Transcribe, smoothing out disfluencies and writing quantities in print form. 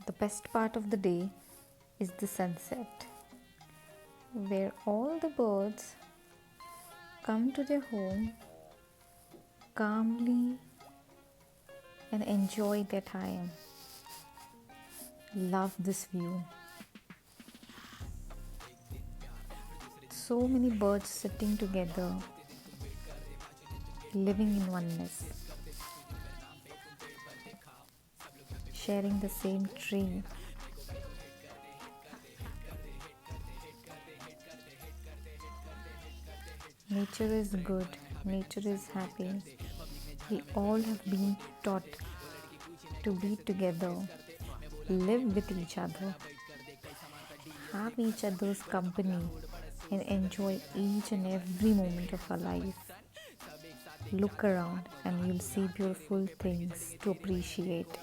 The best part of the day is the sunset, where all the birds come to their home calmly and enjoy their time. Love this view. So many birds sitting together, living in oneness, sharing the same tree. Nature is good, nature is happy. We all have been taught to be together, live with each other, have each other's company, and enjoy each and every moment of our life. Look around and you'll see beautiful things to appreciate.